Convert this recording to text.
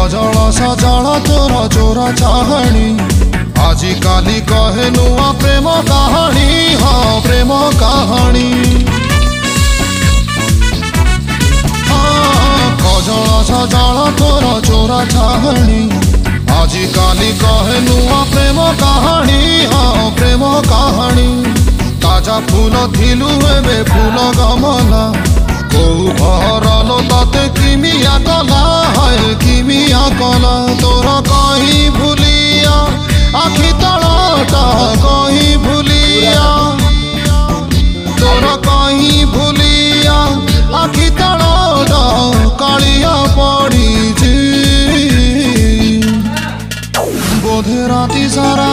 causal सजल तोर चोरा चाहणी आजी काली कहे नुआ प्रेम कहानी हाँ प्रेम कहानी कजल सजल तोर चोरा चाहणी आजी काली कहे नुआ प्रेम कहानी हाँ प्रेम कहानी ताजा फूल थिलु एबे फूल गमला कौ भरलो ताते किमिया कला है किमिया कला तोर कहीं भूलिया आखि तलटा कहीं भूलिया तोर कहीं भूलिया आखि तलटा कालिया पड़ी बोधे राती सारा